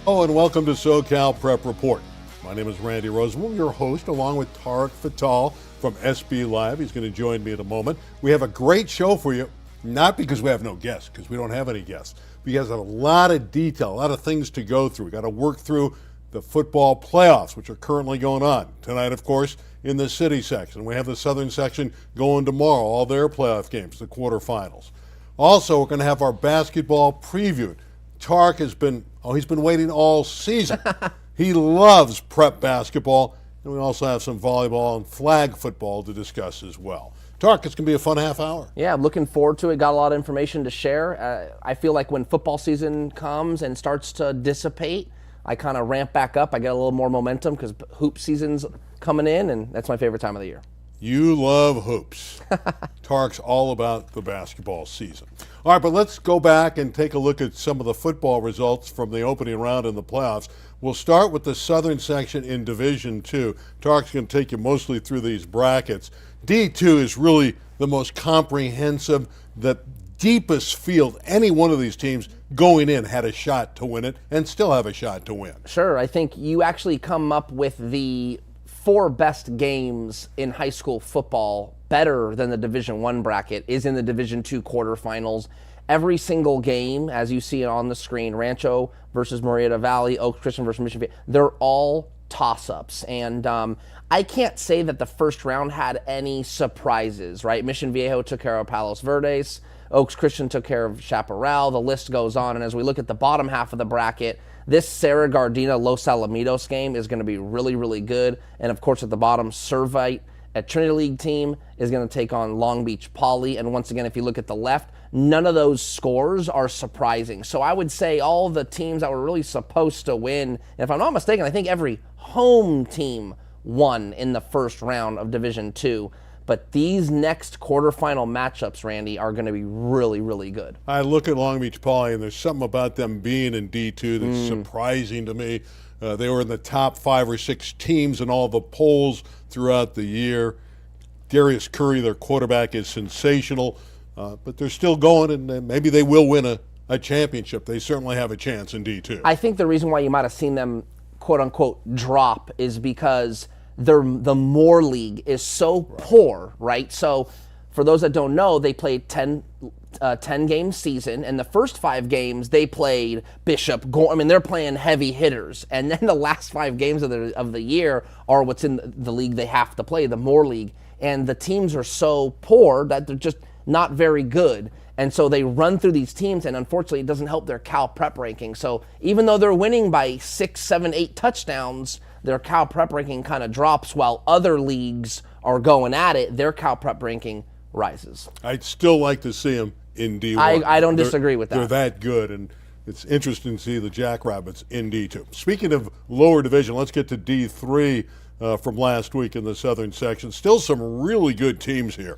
Hello and welcome to SoCal Prep Report. My name is Randy Rosenwald, your host, along with Tarek Fatal from SB Live. He's going to join me in a moment. We have a great show for you, not because we have no guests, because we don't have any guests. Because a lot of detail, a lot of things to go through. We've got to work through the football playoffs, which are currently going on. Tonight, of course, in the city section. We have the southern section going tomorrow, all their playoff games, the quarterfinals. Also, we're going to have our basketball previewed. Tarek has been waiting all season. He loves prep basketball, and we also have some volleyball and flag football to discuss as well. Tarek, it's going to be a fun half hour. Yeah, I'm looking forward to it. Got a lot of information to share. I feel like when football season comes and starts to dissipate, I kind of ramp back up. I get a little more momentum because hoop season's coming in, and that's my favorite time of the year. You love hoops. Tarek's all about the basketball season. All right, but let's go back and take a look at some of the football results from the opening round in the playoffs. We'll start with the southern section in Division II. Tarek's going to take you mostly through these brackets. D2 is really the most comprehensive, the deepest field. Any one of these teams going in had a shot to win it and still have a shot to win. Sure, I think you actually come up with the 4 best games in high school football better than the Division I bracket is in the Division II quarterfinals. Every single game, as you see it on the screen, Rancho versus Marietta Valley, Oaks Christian versus Mission Viejo, they're all toss-ups. And I can't say that the first round had any surprises, right? Mission Viejo took care of Palos Verdes. Oaks Christian took care of Chaparral. The list goes on. And as we look at the bottom half of the bracket, this Cerro Gardena Los Alamitos game is going to be really, really good. And of course, at the bottom, Servite at Trinity League team is going to take on Long Beach Poly. And once again, if you look at the left, none of those scores are surprising. So I would say all the teams that were really supposed to win, and if I'm not mistaken, I think every home team won in the first round of Division II. But these next quarterfinal matchups, Randy, are going to be really, really good. I look at Long Beach Poly, and there's something about them being in D2 that's surprising to me. They were in the top 5 or 6 teams in all the polls throughout the year. Darius Curry, their quarterback, is sensational, but they're still going, and maybe they will win a championship. They certainly have a chance in D2. I think the reason why you might have seen them, quote-unquote, drop is because the Moore League is so poor, right? So for those that don't know, they played 10-game season, and the first 5 games they played Bishop. I mean, they're playing heavy hitters, and then the last 5 games of the year are what's in the league they have to play, the Moore League, and the teams are so poor that they're just not very good. And so they run through these teams, and unfortunately, it doesn't help their Cal Prep ranking. So even though they're winning by 6, 7, 8 touchdowns, their Cal Prep ranking kind of drops while other leagues are going at it. Their Cal Prep ranking rises. I'd still like to see them in D1. I don't disagree with that. They're that good, and it's interesting to see the Jackrabbits in D2. Speaking of lower division, let's get to D3 from last week in the southern section. Still some really good teams here.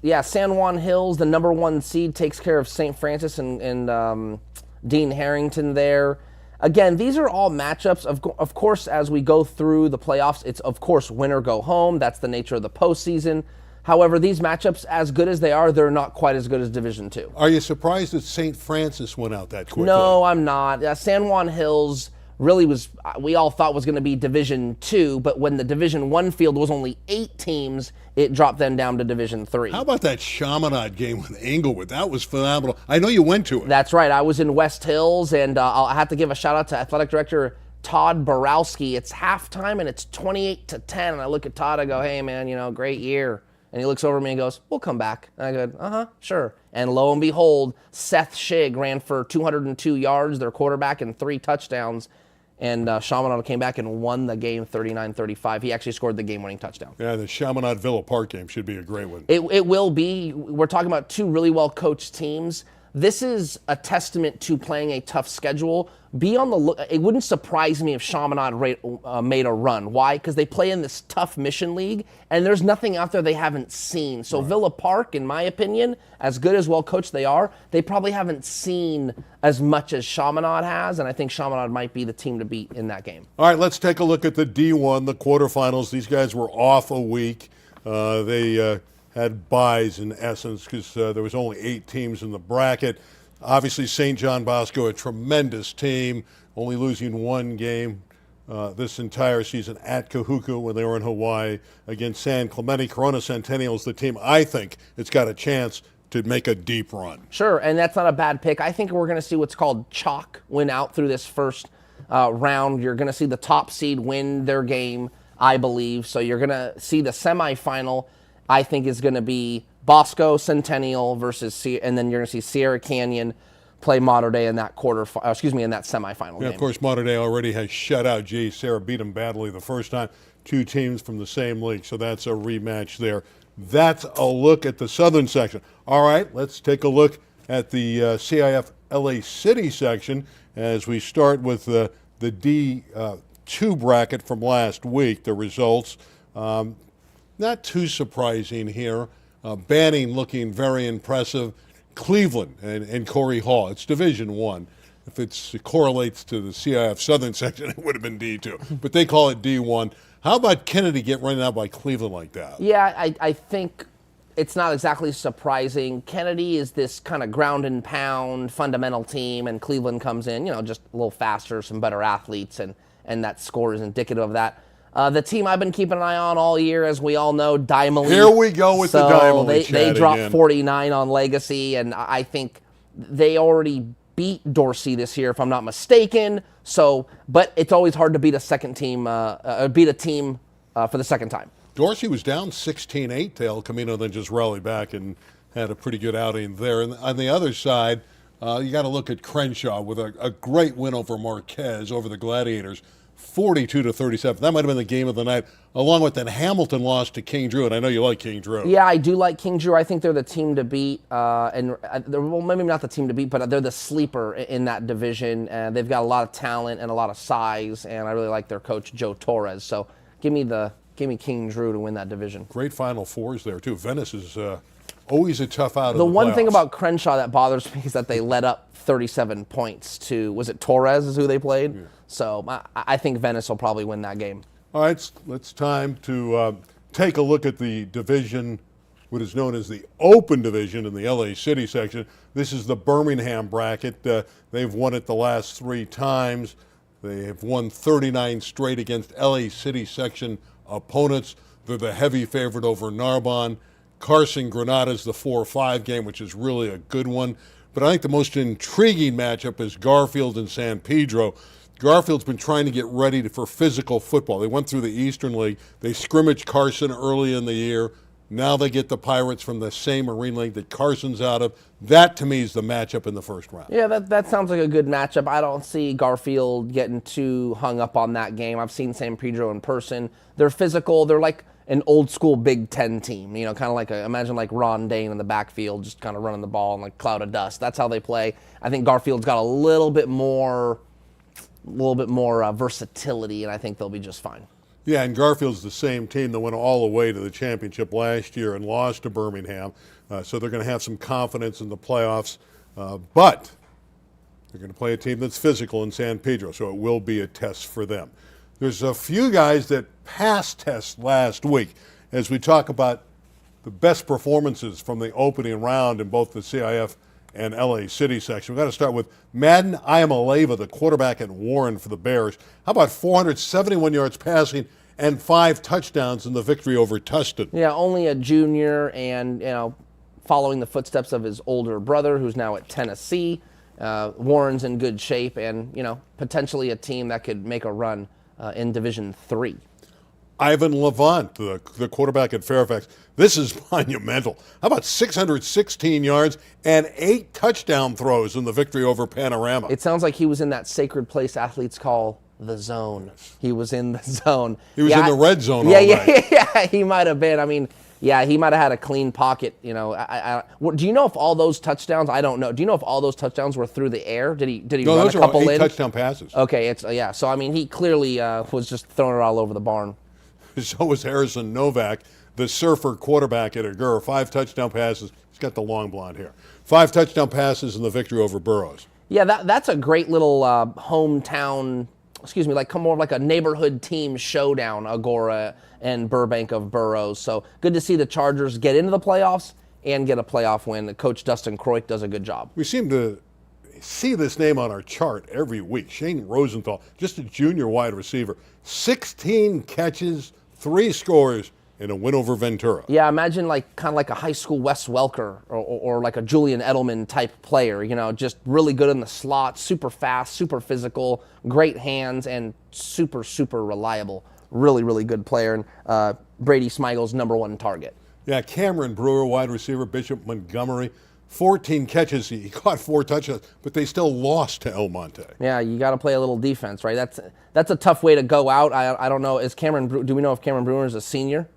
Yeah, San Juan Hills, the number 1 seed, takes care of St. Francis and Dean Harrington there. Again, these are all matchups. Of course, as we go through the playoffs, it's, of course, win or go home. That's the nature of the postseason. However, these matchups, as good as they are, they're not quite as good as Division II. Are you surprised that St. Francis went out that quickly? No, I'm not. San Juan Hills really was, we all thought was going to be Division II, but when the Division I field was only 8 teams, it dropped them down to Division III. How about that Chaminade game with Englewood? That was phenomenal. I know you went to it. That's right. I was in West Hills, and I have to give a shout-out to Athletic Director Todd Borowski. It's halftime, and it's 28-10, and I look at Todd, I go, hey, man, great year. And he looks over at me and goes, we'll come back. And I go, sure. And lo and behold, Seth Shigg ran for 202 yards, their quarterback, and 3 touchdowns. And Chaminade came back and won the game 39-35. He actually scored the game-winning touchdown. Yeah, the Chaminade Villa Park game should be a great one. It will be. We're talking about 2 really well-coached teams. This is a testament to playing a tough schedule. Be on the look. It wouldn't surprise me if Chaminade made a run. Why? Because they play in this tough Mission League, and there's nothing out there they haven't seen. So right. Villa Park, in my opinion, as good as well coached they are, they probably haven't seen as much as Chaminade has, and I think Chaminade might be the team to beat in that game. All right, let's take a look at the D1, the quarterfinals. These guys were off a week. They had buys in essence because there was only 8 teams in the bracket. Obviously, St. John Bosco, a tremendous team only losing one game this entire season at Kahuku when they were in Hawaii against San Clemente. Corona Centennial is the team I think it's got a chance to make a deep run. Sure, and that's not a bad pick. I think we're going to see what's called chalk win out through this first round. You're going to see the top seed win their game, I believe. So you're going to see the semifinal, I think, is going to be Bosco Centennial versus, and then you're going to see Sierra Canyon play Mater Dei in that in that semifinal game. Of course, Mater Dei already has shut out J. Sarah, beat them badly the first time. Two teams from the same league, so that's a rematch there. That's a look at the southern section. All right, let's take a look at the CIF LA City section as we start with the D2 bracket from last week. The results, not too surprising here. Banning looking very impressive. Cleveland and Corey Hall. It's Division I. If it correlates to the CIF Southern section, it would have been D2. But they call it D1. How about Kennedy get run out by Cleveland like that? Yeah, I think it's not exactly surprising. Kennedy is this kind of ground and pound fundamental team, and Cleveland comes in, just a little faster, some better athletes, and that score is indicative of that. The team I've been keeping an eye on all year, as we all know, Dimely. Here we go with the Dimely. They dropped 49 on Legacy, and I think they already beat Dorsey this year, if I'm not mistaken. But it's always hard to beat a second team, beat a team for the second time. Dorsey was down 16-8 to El Camino, then just rallied back and had a pretty good outing there. And on the other side, you got to look at Crenshaw with a great win over Marquez, over the Gladiators. 42-37. That might have been the game of the night, along with that Hamilton loss to King Drew, and I know you like King Drew. Yeah, I do like King Drew. I think they're the team to beat, well, maybe not the team to beat, but they're the sleeper in that division. They've got a lot of talent and a lot of size, and I really like their coach, Joe Torres. So give me King Drew to win that division. Great Final Fours there, too. Venice is always a tough out of the one playoffs. thing about Crenshaw that bothers me is that they let up 37 points to, was it Torres is who they played? Yeah. So I think Venice will probably win that game. All right, it's time to take a look at the division, what is known as the open division in the LA City section. This is the Birmingham bracket. They've won it the last 3 times. They have won 39 straight against LA City section opponents. They're the heavy favorite over Narbonne. Carson Granada's the 4-5 game, which is really a good one. But I think the most intriguing matchup is Garfield and San Pedro. Garfield's been trying to get ready for physical football. They went through the Eastern League. They scrimmaged Carson early in the year. Now they get the Pirates from the same Marine League that Carson's out of. That, to me, is the matchup in the first round. Yeah, that sounds like a good matchup. I don't see Garfield getting too hung up on that game. I've seen San Pedro in person. They're physical. They're like an old school Big Ten team, kind of like imagine like Ron Dane in the backfield, just kind of running the ball in like cloud of dust. That's how they play. I think Garfield's got a little bit more versatility, and I think they'll be just fine. Yeah, and Garfield's the same team that went all the way to the championship last year and lost to Birmingham, so they're going to have some confidence in the playoffs, but they're going to play a team that's physical in San Pedro, so it will be a test for them. There's a few guys that passed tests last week as we talk about the best performances from the opening round in both the CIF and LA City section. We've got to start with Madden Iamaleva, the quarterback at Warren for the Bears. How about 471 yards passing and 5 touchdowns in the victory over Tustin? Yeah, only a junior and, following the footsteps of his older brother who's now at Tennessee. Warren's in good shape and, potentially a team that could make a run in Division III. Ivan Levant, the quarterback at Fairfax. This is monumental. How about 616 yards and 8 touchdown throws in the victory over Panorama? It sounds like he was in that sacred place athletes call the zone. He was in the zone. He was in the red zone all night. Yeah, he might have been. I mean, yeah, he might have had a clean pocket. Do you know if all those touchdowns? I don't know. Do you know if all those touchdowns were through the air? Did he no, run those a couple are 8 in? touchdown passes. Okay, So I mean, he clearly was just throwing it all over the barn. So was Harrison Novak, the surfer quarterback at Agur. 5 touchdown passes. He's got the long blonde hair. 5 touchdown passes in the victory over Burroughs. Yeah, that's a great little hometown, more of like a neighborhood team showdown, Agora and Burbank of Burroughs. So good to see the Chargers get into the playoffs and get a playoff win. Coach Dustin Croik does a good job. We seem to see this name on our chart every week. Shane Rosenthal, just a junior wide receiver, 16 catches, 3 scores in a win over Ventura. Yeah, imagine kind of like a high school Wes Welker or like a Julian Edelman type player, just really good in the slot, super fast, super physical, great hands, and super, super reliable. Really, really good player, and Brady Smeigel's #1 target. Yeah, Cameron Brewer, wide receiver, Bishop Montgomery, 14 catches. He caught 4 touchdowns, but they still lost to El Monte. Yeah, you got to play a little defense, right? That's a tough way to go out. I don't know. Do we know if Cameron Brewer is a senior?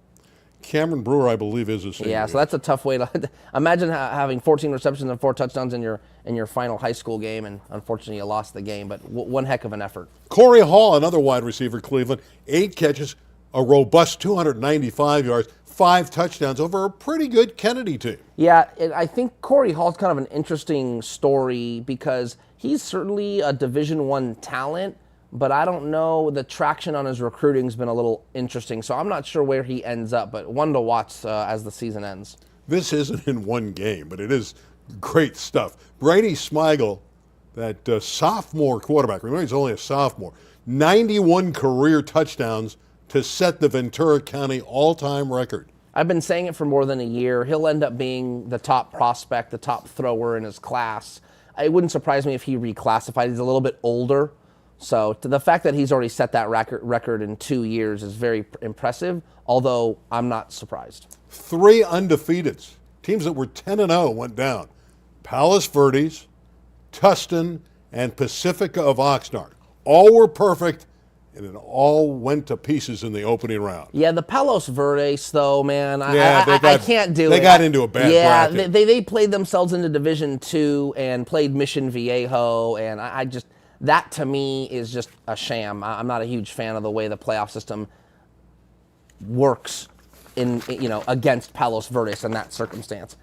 Cameron Brewer, I believe, is a senior. Yeah, so that's a tough way to imagine having 14 receptions and 4 touchdowns in your final high school game, and unfortunately you lost the game. But one heck of an effort. Corey Hall, another wide receiver, Cleveland, 8 catches, a robust 295 yards, 5 touchdowns over a pretty good Kennedy team. Yeah, I think Corey Hall's kind of an interesting story because he's certainly a Division I talent, but I don't know, the traction on his recruiting's been a little interesting, so I'm not sure where he ends up, but one to watch as the season ends. This isn't in one game, but it is great stuff. Brady Smeigel, that sophomore quarterback, remember he's only a sophomore, 91 career touchdowns to set the Ventura County all-time record. I've been saying it for more than a year. He'll end up being the top prospect, the top thrower in his class. It wouldn't surprise me if he reclassified. He's a little bit older. So the fact that he's already set that record in 2 years is very impressive, although I'm not surprised. 3 undefeateds. Teams that were 10-0 went down. Palos Verdes, Tustin, and Pacifica of Oxnard. All were perfect, and it all went to pieces in the opening round. Yeah, the Palos Verdes, though, man, I can't do it. They got into a bad bracket. Yeah, they played themselves into Division II and played Mission Viejo, and I just... That, to me, is just a sham. I'm not a huge fan of the way the playoff system works against Palos Verdes in that circumstance.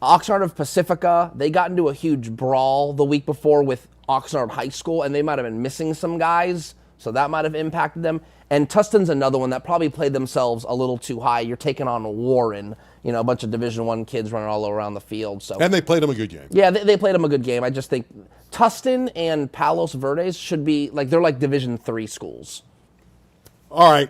Oxnard of Pacifica, they got into a huge brawl the week before with Oxnard High School, and they might have been missing some guys, so that might have impacted them. And Tustin's another one that probably played themselves a little too high. You're taking on Warren, a bunch of Division I kids running all around the field. So. And they played them a good game. Yeah, they played them a good game. I just think Tustin and Palos Verdes should be, they're like Division III schools. All right,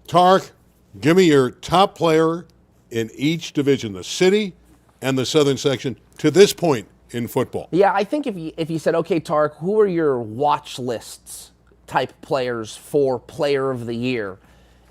Tark, give me your top player in each division, the city and the southern section, to this point in football. Yeah, I think if you said, okay, Tark, who are your watch lists type players for Player of the Year?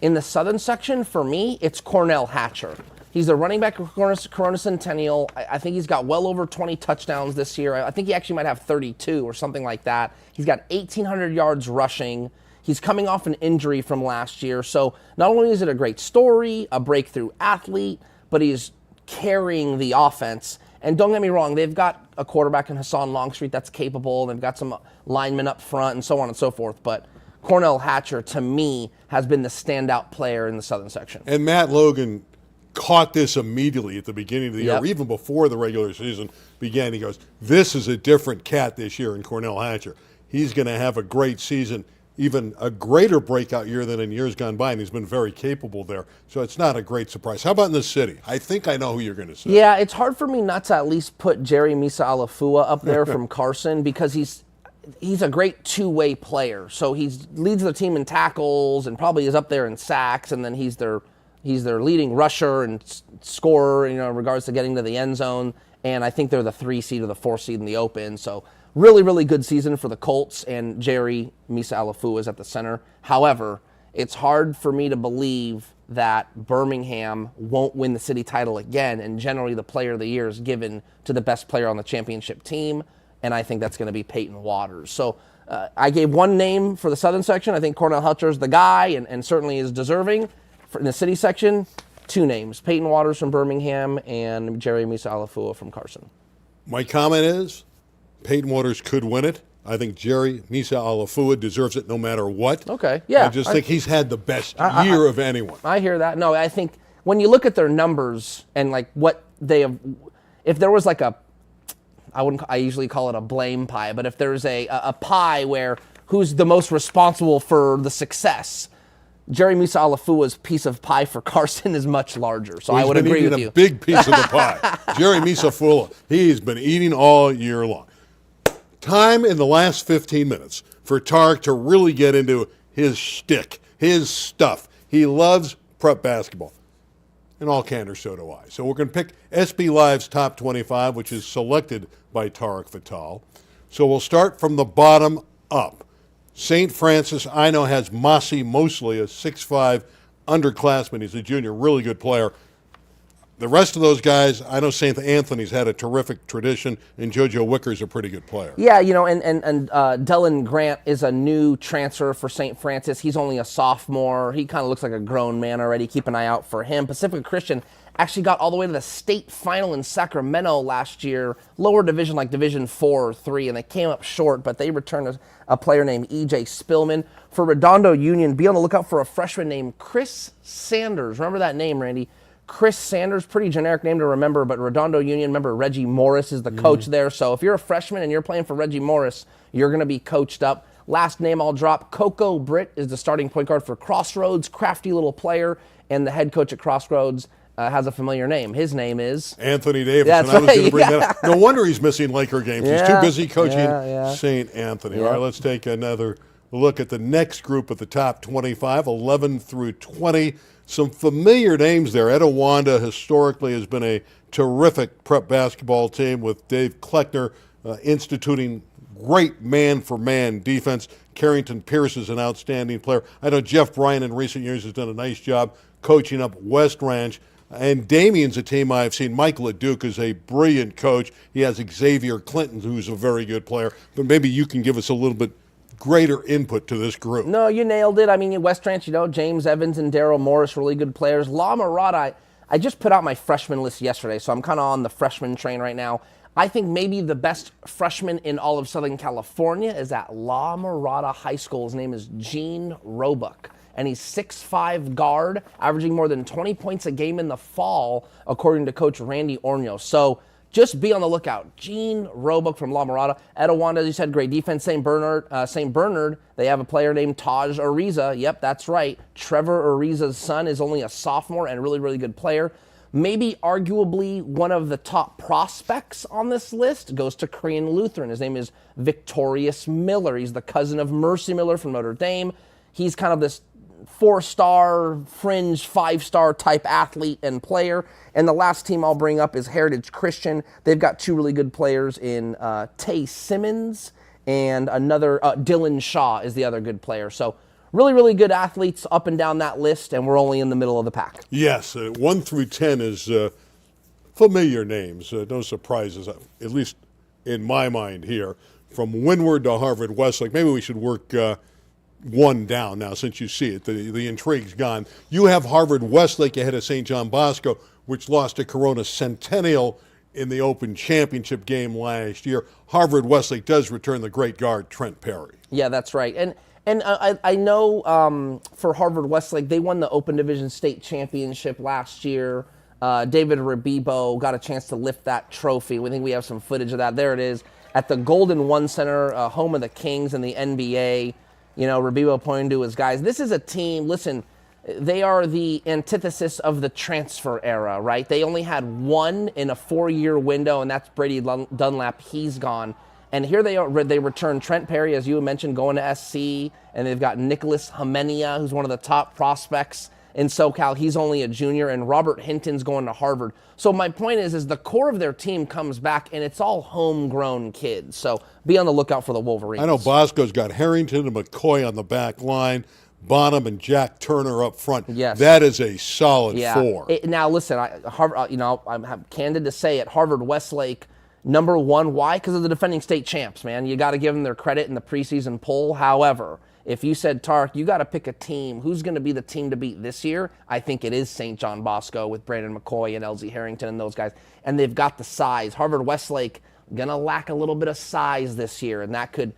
In the southern section, for me, it's Cornell Hatcher. He's a running back of Corona Centennial. I think he's got well over 20 touchdowns this year. I think he actually might have 32 or something like that. He's got 1,800 yards rushing. He's coming off an injury from last year. So not only is it a great story, a breakthrough athlete, but he's carrying the offense. And don't get me wrong, they've got a quarterback in Hassan Longstreet that's capable. They've got some linemen up front and so on and so forth. But Cornell Hatcher, to me, has been the standout player in the southern section. And Matt Logan caught this immediately at the beginning of the year, even before the regular season began. He goes, this is a different cat this year in Cornell Hatcher. He's going to have a great season, even a greater breakout year than in years gone by, and he's been very capable there. So it's not a great surprise. How about in the city? I think I know who you're going to say. Yeah, it's hard for me not to at least put Jerry Misa Alafua up there from Carson because he's a great two-way player. So he leads the team in tackles and probably is up there in sacks, and then he's their leading rusher and scorer, in regards to getting to the end zone. And I think they're the 3 seed or the 4 seed in the open. So really, really good season for the Colts, and Jerry Misa Alafua is at the center. However, it's hard for me to believe that Birmingham won't win the city title again. And generally, the player of the year is given to the best player on the championship team. And I think that's going to be Peyton Waters. So I gave one name for the southern section. I think Cornell Hatcher is the guy and certainly is deserving. In the city section, 2 names, Peyton Waters from Birmingham and Jerry Misa Alafua from Carson. My comment is Peyton Waters could win it. I think Jerry Misa Alafua deserves it no matter what. Okay, yeah. I just think he's had the best year of anyone. I hear that. No, I think when you look at their numbers and what they have, if there was I usually call it a blame pie, but if there's a pie where who's the most responsible for the success, Jerry Misa Alafua's piece of pie for Carson is much larger, so I would agree with you. He's been eating a big piece of the pie. Jerry Misa Fula, he's been eating all year long. Time in the last 15 minutes for Tarek to really get into his shtick, his stuff. He loves prep basketball. In all candor, so do I. So we're going to pick SB Live's top 25, which is selected by Tarek Fatal. So we'll start from the bottom up. St. Francis, I know, has Mossy Mosley, a 6'5 underclassman. He's a junior, really good player. The rest of those guys, I know St. Anthony's had a terrific tradition, and JoJo Wicker's a pretty good player. Yeah, and Dylan Grant is a new transfer for St. Francis. He's only a sophomore. He kind of looks like a grown man already. Keep an eye out for him. Pacific Christian actually got all the way to the state final in Sacramento last year, lower division like Division 4 or 3, and they came up short, but they returned a player named E.J. Spillman. For Redondo Union, be on the lookout for a freshman named Chris Sanders. Remember that name, Randy? Chris Sanders, pretty generic name to remember, but Redondo Union, remember Reggie Morris is the coach there. So if you're a freshman and you're playing for Reggie Morris, you're going to be coached up. Last name I'll drop, Coco Britt is the starting point guard for Crossroads, crafty little player, and the head coach at Crossroads has a familiar name. His name is Anthony Davis. That's and I was right, going to bring that up. No wonder he's missing Laker games. He's too busy coaching St. Anthony. Yeah. All right, let's take another look at the next group of the top 25, 11 through 20. Some familiar names there. Etiwanda historically has been a terrific prep basketball team with Dave Kleckner instituting great man-for-man defense. Carrington Pierce is an outstanding player. I know Jeff Bryan in recent years has done a nice job coaching up West Ranch. And Damien's a team I've seen. Mike LeDuc is a brilliant coach. He has Xavier Clinton, who's a very good player. But maybe you can give us a little bit greater input to this group. No, you nailed it. I mean, West Ranch, James Evans and Daryl Morris, really good players. La Mirada, I just put out my freshman list yesterday, so I'm kind of on the freshman train right now. I think maybe the best freshman in all of Southern California is at La Mirada High School. His name is Gene Roebuck, and he's 6'5 guard, averaging more than 20 points a game in the fall, according to Coach Randy Orno. So just be on the lookout. Gene Roebuck from La Mirada. Etiwanda, as you said, great defense. St. Bernard, they have a player named Taj Ariza. Yep, that's right. Trevor Ariza's son is only a sophomore and really, really good player. Maybe arguably one of the top prospects on this list goes to Korean Lutheran. His name is Victorious Miller. He's the cousin of Mercy Miller from Notre Dame. He's kind of this 4-star, fringe, 5-star type athlete and player. And the last team I'll bring up is Heritage Christian. They've got two really good players in Tay Simmons and another, Dylan Shaw is the other good player. So really, really good athletes up and down that list, and we're only in the middle of the pack. Yes, 1 through 10 is familiar names. No surprises, at least in my mind here. From Windward to Harvard Westlake. Maybe we should work one down now since you see it. The intrigue's gone. You have Harvard Westlake ahead of St. John Bosco, which lost to Corona Centennial in the Open Championship game last year. Harvard Westlake does return the great guard Trent Perry. Yeah, that's right. And I know for Harvard Westlake, they won the Open Division State Championship last year. David Rabibo got a chance to lift that trophy. We think we have some footage of that. There it is at the Golden One Center, home of the Kings and the NBA. Rabibo pointing to his guys. This is a team, listen, they are the antithesis of the transfer era, right? They only had one in a 4-year window, and that's Brady Dunlap. He's gone. And here they are. They return Trent Perry, as you mentioned, going to SC, and they've got Nicholas Homenia, who's one of the top prospects in SoCal. He's only a junior, and Robert Hinton's going to Harvard. So my point is the core of their team comes back, and it's all homegrown kids. So be on the lookout for the Wolverines. I know Bosco's got Harrington and McCoy on the back line, Bonham and Jack Turner up front. Yes. That is a solid four. Now listen, I'm candid to say at Harvard Westlake, number one. Why? Because of the defending state champs, man. You got to give them their credit in the preseason poll. However, if you said, Tark, you got to pick a team, who's going to be the team to beat this year? I think it is St. John Bosco with Brandon McCoy and LZ Harrington and those guys. And they've got the size. Harvard Westlake going to lack a little bit of size this year, and that could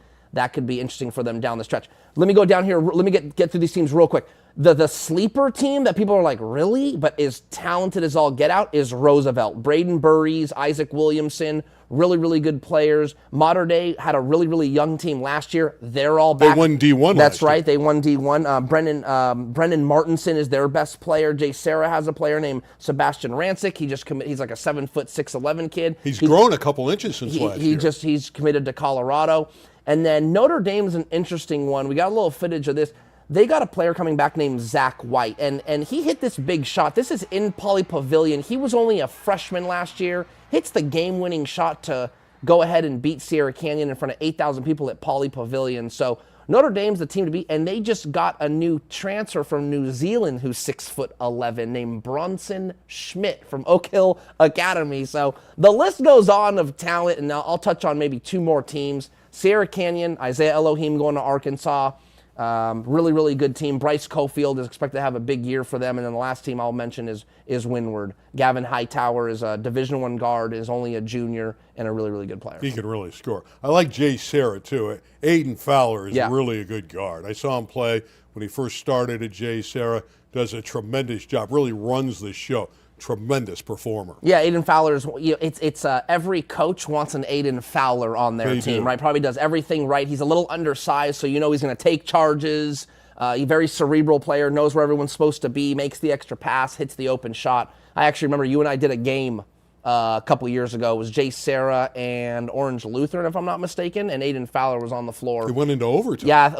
be interesting for them down the stretch. Let me go down here. Let me get through these teams real quick. The sleeper team that people are like, really? But is talented as all get out is Roosevelt. Braden Burries, Isaac Williamson, really, really good players. Mater Dei had a really, really young team last year. They're all back. They won D1 That's last year. right. They won D1. Brendan Martinson is their best player. Jay Sarah has a player named Sebastian Rancic. He's like a 7'6'11" kid. He's grown a couple inches since last year. He's committed to Colorado. And then Notre Dame's an interesting one. We got a little footage of this. They got a player coming back named Zach White, and he hit this big shot. This is in Pauley Pavilion. He was only a freshman last year. Hits the game-winning shot to go ahead and beat Sierra Canyon in front of 8,000 people at Pauley Pavilion. So Notre Dame's the team to beat, and they just got a new transfer from New Zealand who's 6'11", named Bronson Schmidt from Oak Hill Academy. So the list goes on of talent, and I'll touch on maybe two more teams. Sierra Canyon, Isaiah Elohim going to Arkansas. Really, really good team. Bryce Cofield is expected to have a big year for them. And then the last team I'll mention is Windward. Gavin Hightower is a Division I guard, is only a junior, and a really, really good player. He can really score. I like Jay Sarah, too. Aiden Fowler is Yeah. really a good guard. I saw him play when he first started at Jay Sarah. Does a tremendous job. Really runs the show. Tremendous performer. Yeah, Aiden Fowler's. It's every coach wants an Aiden Fowler on their They team, do. right? Probably does everything right. He's a little undersized, so he's going to take charges. He's a very cerebral player, knows where everyone's supposed to be, makes the extra pass, hits the open shot. I actually remember you and I did a game a couple years ago. It was Jay Sarah and Orange Lutheran, if I'm not mistaken, and Aiden Fowler was on the floor. He went into overtime. Yeah,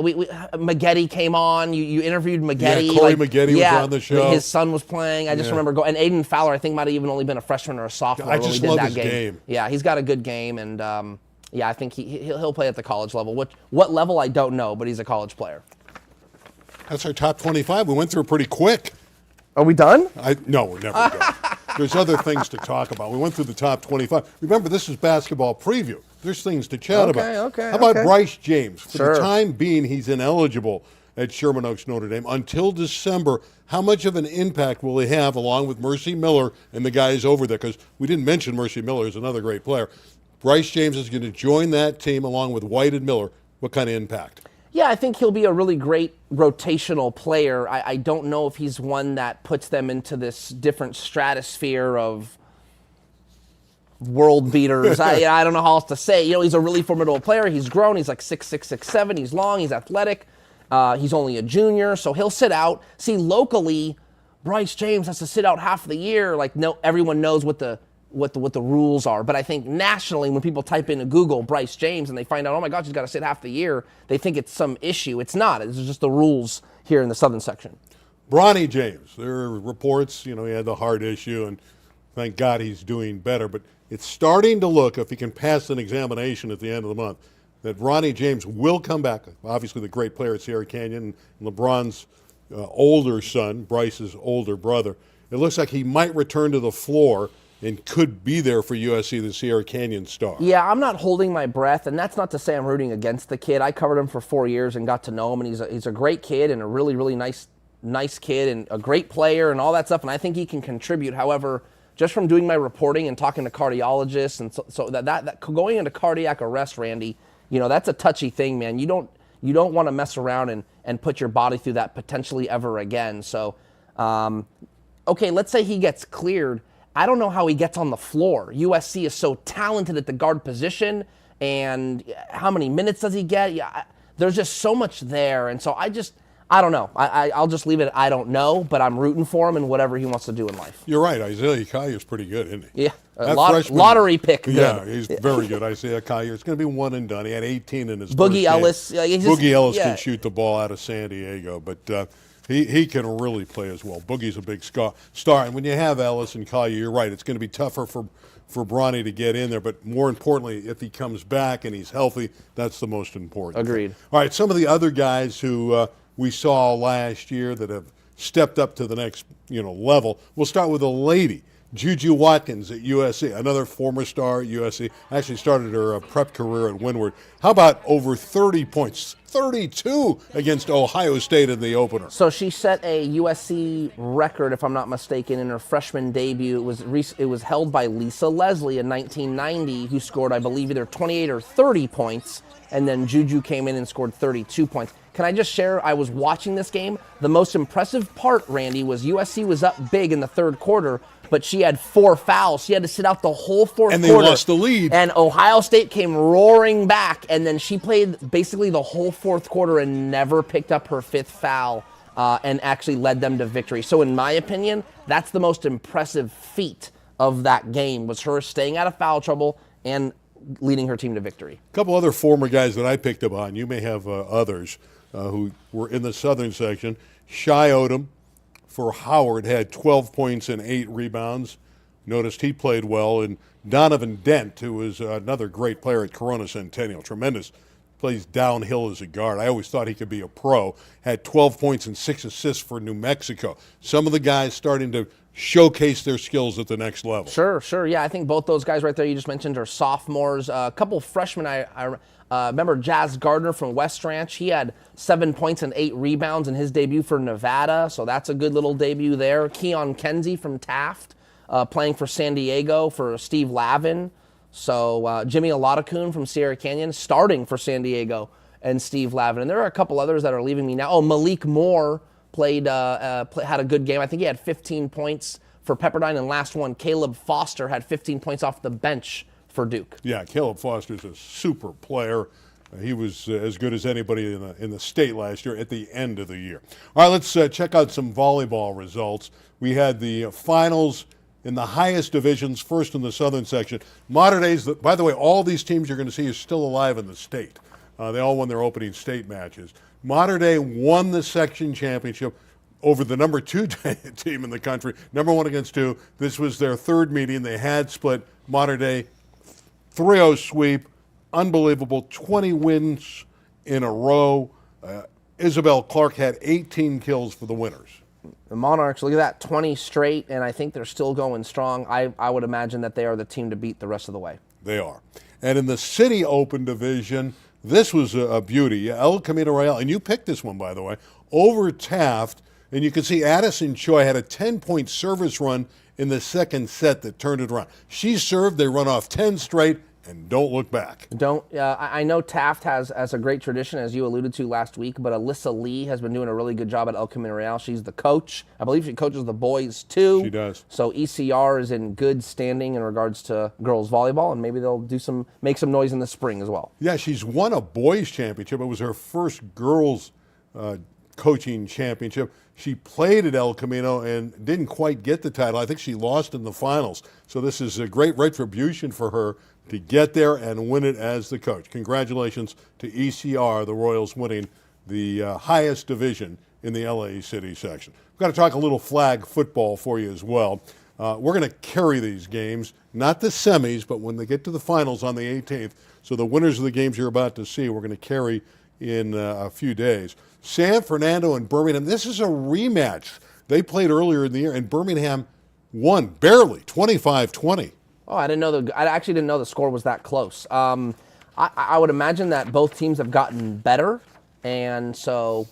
Maggette came on. You interviewed Maggette. Yeah, Corey Maggette was on the show. His son was playing. I just remember going. And Aiden Fowler, I think, might have even only been a freshman or a sophomore I when we just did love that his game. Yeah, he's got a good game, and I think he'll play at the college level. What level, I don't know, but he's a college player. That's our top 25. We went through pretty quick. Are we done? No, we're never done. There's other things to talk about. We went through the top 25. Remember, this is basketball preview. There's things to chat about. Okay. How about Bryce James? For Sure. the time being, he's ineligible at Sherman Oaks, Notre Dame. Until December, how much of an impact will he have along with Mercy Miller and the guys over there? Because we didn't mention Mercy Miller is another great player. Bryce James is going to join that team along with White and Miller. What kind of impact? Yeah, I think he'll be a really great rotational player. I don't know if he's one that puts them into this different stratosphere of world beaters. I don't know how else to say. He's a really formidable player. He's grown. He's like 6'6", 6'7". He's long. He's athletic. He's only a junior, so he'll sit out. See, locally, Bryce James has to sit out half the year. Like, no, everyone knows what the rules are. But I think nationally, when people type into Google Bryce James and they find out, oh my gosh, he's got to sit half the year, they think it's some issue. It's not. It's just the rules here in the southern section. Bronny James, there are reports, he had the heart issue, and thank God he's doing better. But it's starting to look, if he can pass an examination at the end of the month, that Bronny James will come back. Obviously, the great player at Sierra Canyon, and LeBron's older son, Bryce's older brother. It looks like he might return to the floor and could be there for USC, the Sierra Canyon star. Yeah, I'm not holding my breath, and that's not to say I'm rooting against the kid. I covered him for 4 years and got to know him, and he's a great kid and a really, really nice kid and a great player and all that stuff, and I think he can contribute. However, just from doing my reporting and talking to cardiologists, and so that going into cardiac arrest, Randy, that's a touchy thing, man. You don't want to mess around and put your body through that potentially ever again. So, okay, let's say he gets cleared. I don't know how he gets on the floor. USC is so talented at the guard position, and how many minutes does he get? Yeah, there's just so much there, and so I don't know. I'll just leave it at I don't know, but I'm rooting for him in whatever he wants to do in life. You're right. Isaiah Collier's pretty good, isn't he? Yeah, Freshman, lottery pick. Good. Yeah, he's very good. Isaiah Collier. It's going to be one and done. He had 18 in his Boogie first game. Ellis. Boogie Ellis can shoot the ball out of San Diego, but he can really play as well. Boogie's a big star. And when you have Ellis and Collier, you're right. It's going to be tougher for Bronny to get in there. But more importantly, if he comes back and he's healthy, that's the most important. Agreed. All right, some of the other guys who we saw last year that have stepped up to the next level. We'll start with a lady. Juju Watkins at USC, another former star at USC, actually started her prep career at Windward. How about over 30 points, 32 against Ohio State in the opener? So she set a USC record, if I'm not mistaken, in her freshman debut. It was held by Lisa Leslie in 1990, who scored, I believe, either 28 or 30 points, and then Juju came in and scored 32 points. Can I just share, I was watching this game. The most impressive part, Randy, was USC was up big in the third quarter, but she had 4 fouls. She had to sit out the whole fourth And quarter. they lost the lead. And Ohio State came roaring back, and then she played basically the whole fourth quarter and never picked up her 5th foul and actually led them to victory. So in my opinion, that's the most impressive feat of that game, was her staying out of foul trouble and leading her team to victory. A couple other former guys that I picked up on. You may have others who were in the Southern section. Shai Odom for Howard had 12 points and 8 rebounds. Noticed he played well. And Donovan Dent, who was another great player at Corona Centennial, tremendous, plays downhill as a guard. I always thought he could be a pro. Had 12 points and 6 assists for New Mexico. Some of the guys starting to showcase their skills at the next level. Sure. Yeah, I think both those guys right there you just mentioned are sophomores. A couple freshmen, I remember Jazz Gardner from West Ranch. He had 7 points and 8 rebounds in his debut for Nevada, so that's a good little debut there. Keon Kenzie from Taft, playing for San Diego for Steve Lavin. So Jimmy Olatakun from Sierra Canyon, starting for San Diego and Steve Lavin. And there are a couple others that are leaving me now. Oh, Malik Moore had a good game. I think he had 15 points for Pepperdine. And last one, Caleb Foster had 15 points off the bench for Duke. Yeah, Caleb Foster's a super player. He was as good as anybody in the state last year at the end of the year. All right, let's check out some volleyball results. We had the finals in the highest divisions, first in the Southern section. Mater Dei's, by the way, all these teams you're going to see are still alive in the state. They all won their opening state matches. Mater Dei won the section championship over the number 2 team in the country, number 1 against 2. This was their 3rd meeting. They had split. Mater Dei 3-0 sweep, unbelievable, 20 wins in a row. Isabel Clark had 18 kills for the winners. The Monarchs, look at that, 20 straight, and I think they're still going strong. I would imagine that they are the team to beat the rest of the way. They are. And in the City Open division, this was a beauty. El Camino Real, and you picked this one, by the way, over Taft. And you can see Addison Choi had a 10-point service run in the second set that turned it around. She served, they run off 10 straight, and don't look back. I know Taft has a great tradition, as you alluded to last week, but Alyssa Lee has been doing a really good job at El Camino Real. She's the coach. I believe she coaches the boys, too. She does. So ECR is in good standing in regards to girls volleyball, and maybe they'll make some noise in the spring as well. Yeah, she's won a boys championship. It was her first girls coaching championship. She played at El Camino and didn't quite get the title. I think she lost in the finals. So this is a great retribution for her to get there and win it as the coach. Congratulations to ECR, the Royals winning the highest division in the LA City section. We've got to talk a little flag football for you as well. We're going to carry these games, not the semis, but when they get to the finals on the 18th. So the winners of the games you're about to see, we're going to carry in a few days. San Fernando and Birmingham, this is a rematch. They played earlier in the year, and Birmingham won barely, 25-20. Oh, I actually didn't know the score was that close. I would imagine that both teams have gotten better, and so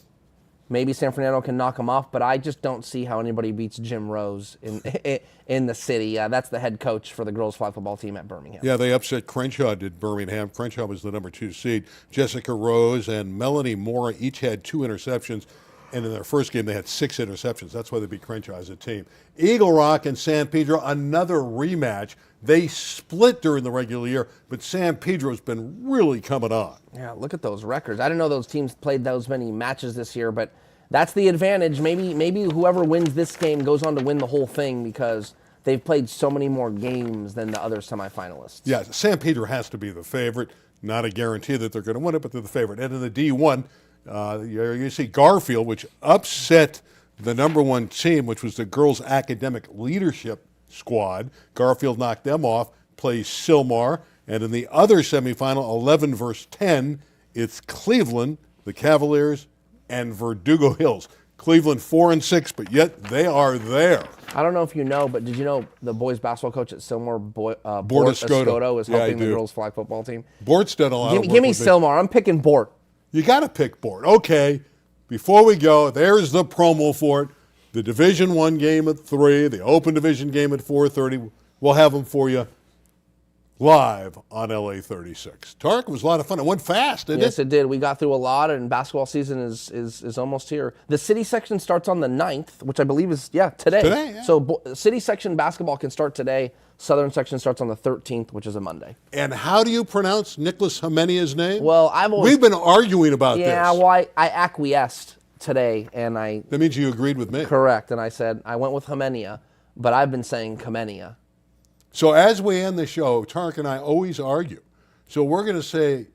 maybe San Fernando can knock them off, but I just don't see how anybody beats Jim Rose in the city. That's the head coach for the girls flag football team at Birmingham. Yeah, they upset Crenshaw, did Birmingham. Crenshaw was the number 2 seed. Jessica Rose and Melanie Moore each had 2 interceptions, and in their first game they had 6 interceptions. That's why they beat Crenshaw as a team. Eagle Rock and San Pedro, another rematch. They split during the regular year, but San Pedro's been really coming on. Yeah, look at those records. I didn't know those teams played those many matches this year, but that's the advantage. Maybe whoever wins this game goes on to win the whole thing because they've played so many more games than the other semifinalists. Yeah, San Pedro has to be the favorite. Not a guarantee that they're going to win it, but they're the favorite. And in the D1, you see Garfield, which upset the number 1 team, which was the girls' academic leadership squad. Garfield knocked them off, plays Sylmar. And in the other semifinal, 11 versus 10, it's Cleveland, the Cavaliers, and Verdugo Hills. Cleveland 4-6, but yet they are there. I don't know if you know, but did you know the boys basketball coach at Sylmar, Bort Escoto, is helping the girls flag football team? Bort's done a lot of work. Give me Sylmar. I'm picking Bort. You got to pick Bort. Okay, before we go, there's the promo for it. The Division I game at 3, the Open Division game at 4:30. We'll have them for you live on LA 36. Tarek, it was a lot of fun. It went fast, didn't Yes, it? it did. We got through a lot, and basketball season is almost here. The city section starts on the 9th, which I believe is, today. Today, yeah. So city section basketball can start today. Southern section starts on the 13th, which is a Monday. And how do you pronounce Nicholas Hemenia's name? Well, We've been arguing about this. Yeah, well, I acquiesced today, and That means you agreed with me. correct, and I said, I went with Hemenia, but I've been saying Kamenia. So as we end the show, Tarek and I always argue. So we're going to say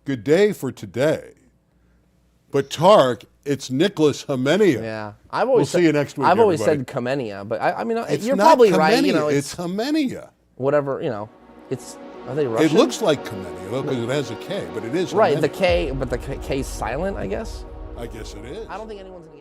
good day for today. But Tarek, it's Nicholas Hemenia. Yeah, I've always see you next week, I've always everybody. said Kamenia, but I mean, It's you're not probably right. Kamenia, It's it's Hemenia. whatever. It's are they Russian? It looks like Kamenia, though, because it has a K, but it is right. Hemenia. The K, but the K's silent, I guess. I guess it is. I don't think anyone's gonna get